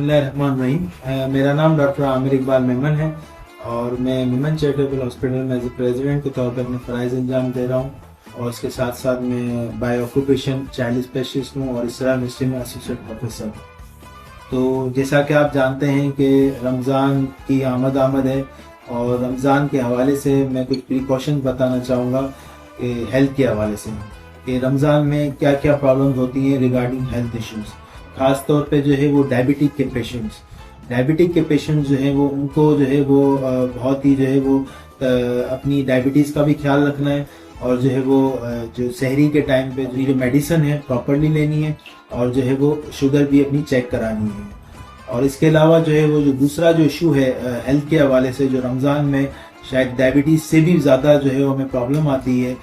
बिस्मिल्लाहिर्रहमानिर्रहीम। मेरा नाम डॉक्टर आमिर इकबाल मेमन है और मैं मेमन चैरिटेबल हॉस्पिटल में एज ए प्रेसिडेंट के तौर पर अपने फ़राइज़ अंजाम दे रहा हूँ और इसके साथ साथ मैं बाय ऑक्यूपेशन चाइल्ड स्पेशलिस्ट हूँ और इसरा यूनिवर्सिटी में एसोसिएट प्रोफेसर हूँ। तो जैसा कि आप जानते हैं कि रमज़ान की आमद है और रमज़ान के हवाले से मैं कुछ प्रिकॉशन बताना चाहूँगा कि हेल्थ के हवाले से कि रमज़ान में क्या क्या प्रॉब्लम्स होती हैं रिगार्डिंग हेल्थ इश्यूज़। ख़ास तौर पे जो है वो डायबिटिक के पेशेंट्स जो है वो उनको जो है वो बहुत ही जो है वो अपनी डायबिटीज़ का भी ख्याल रखना है और जो है वो जो सहरी के टाइम पे जो मेडिसिन है प्रॉपरली लेनी है और जो है वो शुगर भी अपनी चेक करानी है। और इसके अलावा जो है वो जो दूसरा जो इशू है हेल्थ के हवाले से जो रमज़ान में शायद डायबिटीज़ से भी ज़्यादा जो है वो हमें प्रॉब्लम आती है,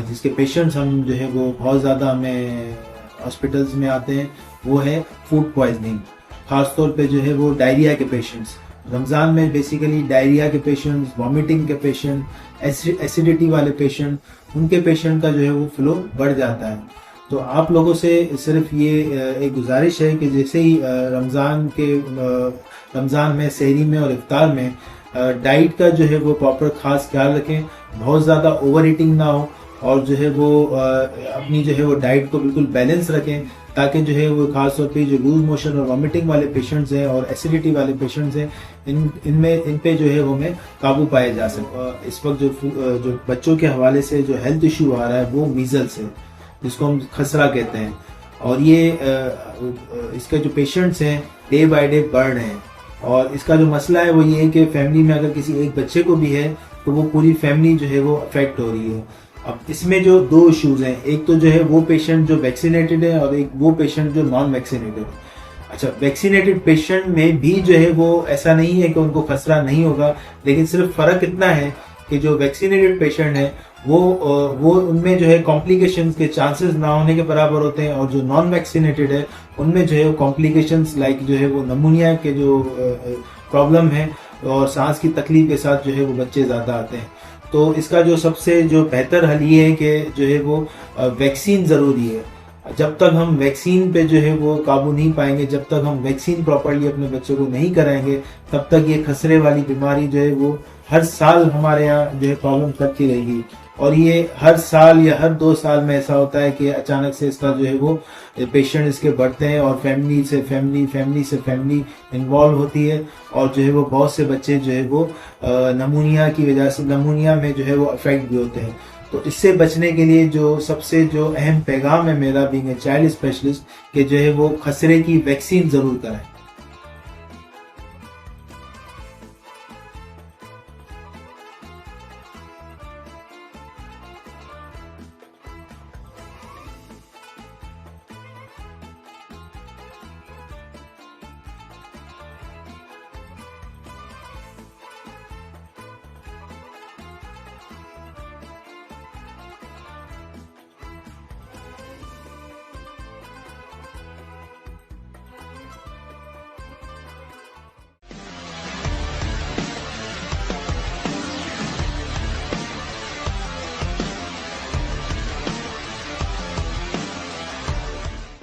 जिसके पेशेंट्स हम जो है वो बहुत ज़्यादा हमें हॉस्पिटल्स में आते हैं, वो है फूड पॉइजनिंग। ख़ास तौर पे जो है वो डायरिया के पेशेंट्स रमज़ान में बेसिकली डायरिया के पेशेंट्स, वॉमिटिंग के पेशेंट, एसिडिटी वाले पेशेंट, उनके पेशेंट का जो है वो फ्लो बढ़ जाता है। तो आप लोगों से सिर्फ ये एक गुजारिश है कि जैसे ही रमज़ान में सहरी में और इफ्तार में डाइट का जो है वो प्रॉपर खास ख्याल रखें, बहुत ज़्यादा ओवर ईटिंग ना हो और जो है वो अपनी जो है वो डाइट को बिल्कुल बैलेंस रखें ताकि जो है वो खास तौर पे जो लूज मोशन और वॉमिटिंग वाले पेशेंट्स हैं और एसिडिटी वाले पेशेंट्स हैं इन पे जो है वो में काबू पाया जा सके। इस वक्त जो बच्चों के हवाले से जो हेल्थ इशू आ रहा है वो मीजल्स है, जिसको हम खसरा कहते हैं, और ये इसके जो पेशेंट्स हैं डे बाय डे बढ़ रहे हैं। और इसका जो मसला है वो ये है कि फैमिली में अगर किसी एक बच्चे को भी है तो वो पूरी फैमिली जो है वो अफेक्ट हो रही है। अब इसमें जो दो इश्यूज हैं, एक तो जो है वो पेशेंट जो वैक्सीनेटेड है और एक वो पेशेंट जो नॉन वैक्सीनेटेड है। अच्छा, वैक्सीनेटेड पेशेंट में भी जो है वो ऐसा नहीं है कि उनको खसरा नहीं होगा, लेकिन सिर्फ फर्क इतना है कि जो वैक्सीनेटेड पेशेंट है वो उनमें जो है कॉम्प्लिकेशंस के चांसेस ना होने के बराबर होते हैं और जो नॉन वैक्सीनेटेड है उनमें जो है वो कॉम्प्लिकेशंस लाइक जो है वो नमूनिया के जो प्रॉब्लम है और सांस की तकलीफ के साथ जो है वो बच्चे ज़्यादा आते हैं। तो इसका जो सबसे जो बेहतर हल ये है कि जो है वो वैक्सीन ज़रूरी है। जब तक हम वैक्सीन पे जो है वो काबू नहीं पाएंगे, जब तक हम वैक्सीन प्रॉपर्ली अपने बच्चों को नहीं कराएंगे, तब तक ये खसरे वाली बीमारी जो है वो हर साल हमारे यहाँ जो है प्रॉब्लम करती रहेगी। और ये हर साल या हर 2 साल में ऐसा होता है कि अचानक से इसका जो है वो पेशेंट इसके बढ़ते हैं और फैमिली से फैमिली इन्वॉल्व होती है और जो है वो बहुत से बच्चे जो है वो नमूनिया की वजह से नमूनिया में जो है वो अफेक्ट भी होते हैं। तो इससे बचने के लिए जो सबसे जो अहम पैगाम है मेरा बीइंग ए चाइल्ड स्पेशलिस्ट कि जो है वो खसरे की वैक्सीन ज़रूर कराएं।